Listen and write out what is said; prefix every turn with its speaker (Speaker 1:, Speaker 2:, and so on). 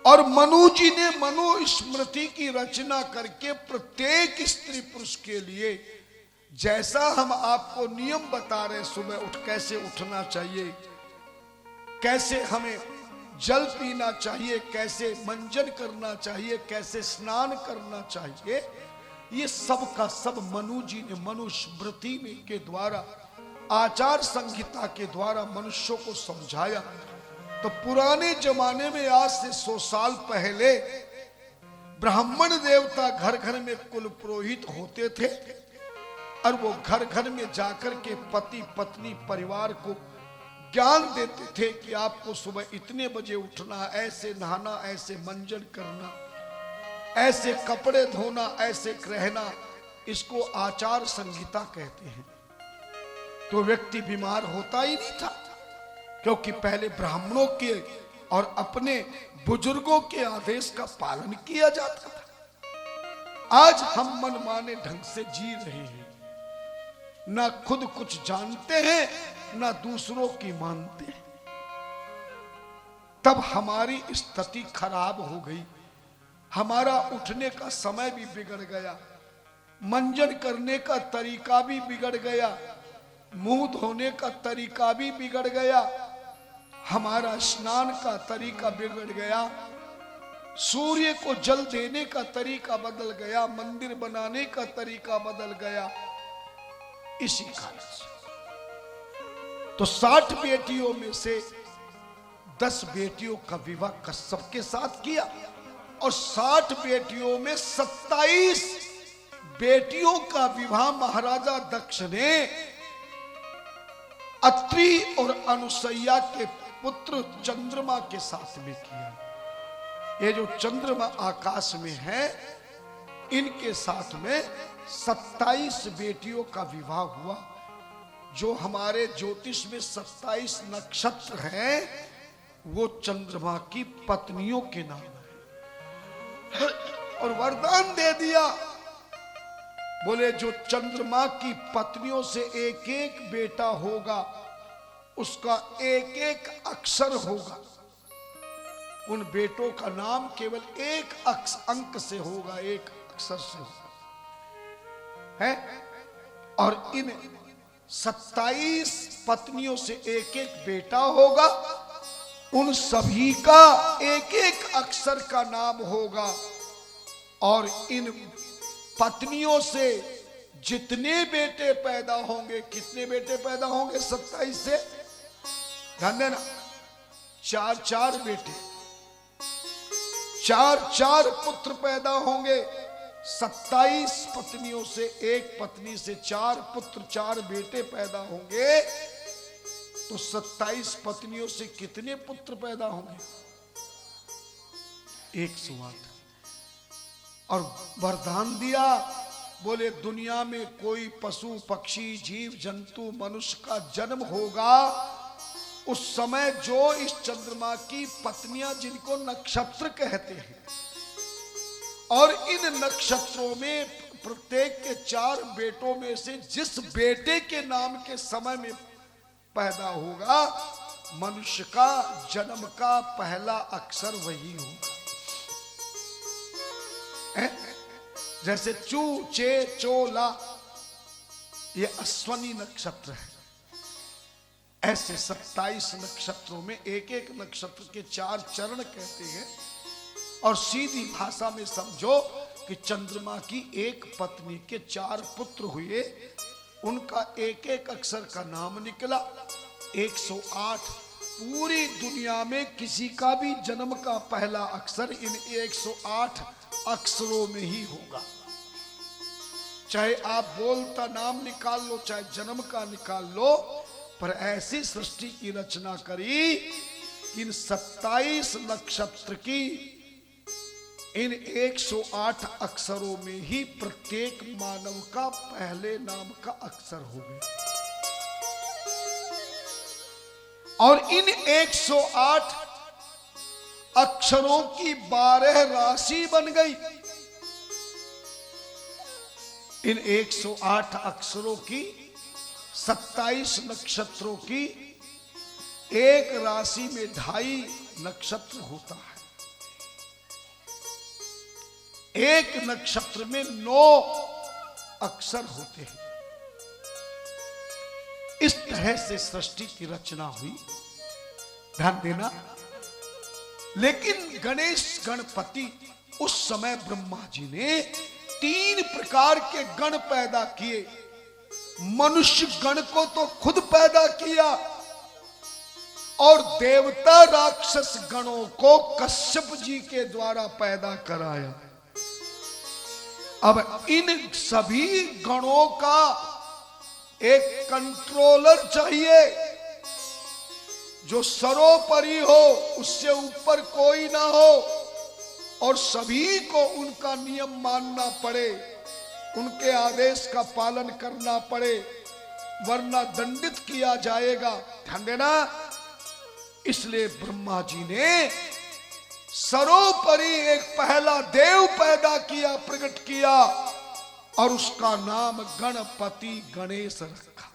Speaker 1: और मनु जी ने मनुस्मृति की रचना करके प्रत्येक स्त्री पुरुष के लिए जैसा हम आपको नियम बता रहे, सुबह उठ कैसे उठना चाहिए, कैसे हमें जल पीना चाहिए, कैसे मंजन करना चाहिए, कैसे स्नान करना चाहिए, ये सब का सब मनु जी ने मनुस्मृति में के द्वारा, आचार संहिता के द्वारा मनुष्यों को समझाया। तो पुराने जमाने में आज से 100 साल पहले ब्राह्मण देवता घर घर में कुल पुरोहित होते थे और वो घर घर में जाकर के पति पत्नी परिवार को ज्ञान देते थे कि आपको सुबह इतने बजे उठना, ऐसे नहाना, ऐसे मंजन करना, ऐसे कपड़े धोना, ऐसे रहना। इसको आचार संहिता कहते हैं। तो व्यक्ति बीमार होता ही नहीं था, क्योंकि पहले ब्राह्मणों के और अपने बुजुर्गों के आदेश का पालन किया जाता था। आज हम मनमाने ढंग से जी रहे हैं, ना खुद कुछ जानते हैं, ना दूसरों की मानते हैं। तब हमारी स्थिति खराब हो गई। हमारा उठने का समय भी बिगड़ गया, मंजन करने का तरीका भी बिगड़ गया, मुंह धोने का तरीका भी बिगड़ गया, हमारा स्नान का तरीका बिगड़ गया, सूर्य को जल देने का तरीका बदल गया, मंदिर बनाने का तरीका बदल गया। इसी कारण से तो 60 बेटियों में से 10 बेटियों का विवाह कश्यप के साथ किया और 60 बेटियों में 27 बेटियों का विवाह महाराजा दक्ष ने अत्रि और अनुसैया के पुत्र चंद्रमा के साथ में किया। ये जो चंद्रमा आकाश में है, इनके साथ में 27 बेटियों का विवाह हुआ। जो हमारे ज्योतिष में 27 नक्षत्र हैं, वो चंद्रमा की पत्नियों के नाम है। और वरदान दे दिया, बोले जो चंद्रमा की पत्नियों से एक एक बेटा होगा, उसका एक एक अक्षर होगा। उन बेटों का नाम केवल एक अंक से होगा, एक अक्षर से होगा है। और इन 27 पत्नियों से एक एक बेटा होगा, उन सभी का एक एक अक्षर का नाम होगा। और इन पत्नियों से जितने बेटे पैदा होंगे, कितने बेटे पैदा होंगे 27 से, ध्यान देना, 4 बेटे, 4 पुत्र पैदा होंगे। 27 पत्नियों से, एक पत्नी से 4 पुत्र, 4 बेटे पैदा होंगे। तो 27 पत्नियों से कितने पुत्र पैदा होंगे? 108। और वरदान दिया, बोले दुनिया में कोई पशु पक्षी जीव जंतु मनुष्य का जन्म होगा, उस समय जो इस चंद्रमा की पत्नियां, जिनको नक्षत्र कहते हैं, और इन नक्षत्रों में प्रत्येक के 4 बेटों में से जिस बेटे के नाम के समय में पैदा होगा, मनुष्य का जन्म का पहला अक्षर वही होगा। जैसे चू चे चोला, ये अश्वनी नक्षत्र है। ऐसे 27 नक्षत्रों में एक एक नक्षत्र के 4 चरण कहते हैं। और सीधी भाषा में समझो कि चंद्रमा की एक पत्नी के 4 पुत्र हुए, उनका एक एक अक्षर का नाम निकला। 108। पूरी दुनिया में किसी का भी जन्म का पहला अक्षर इन 108 अक्षरों में ही होगा। चाहे आप बोलता नाम निकाल लो, चाहे जन्म का निकाल लो, पर ऐसी सृष्टि की रचना करी कि इन 27 नक्षत्र की इन 108 अक्षरों में ही प्रत्येक मानव का पहले नाम का अक्षर हो गया। और इन 108 अक्षरों की 12 राशि बन गई। इन 108 अक्षरों की 27 नक्षत्रों की एक राशि में 2.5 नक्षत्र होता है। एक नक्षत्र में 9 अक्षर होते हैं। इस तरह से सृष्टि की रचना हुई, ध्यान देना। लेकिन गणेश गणपति उस समय ब्रह्मा जी ने 3 प्रकार के गण पैदा किए। मनुष्य गण को तो खुद पैदा किया और देवता राक्षस गणों को कश्यप जी के द्वारा पैदा कराया। अब इन सभी गणों का एक कंट्रोलर चाहिए जो सर्वोपरि हो, उससे ऊपर कोई ना हो, और सभी को उनका नियम मानना पड़े, उनके आदेश का पालन करना पड़े, वरना दंडित किया जाएगा। ध्यान देना। इसलिए ब्रह्मा जी ने सर्वोपरि एक पहला देव पैदा किया, प्रकट किया, और उसका नाम गणपति गणेश रखा।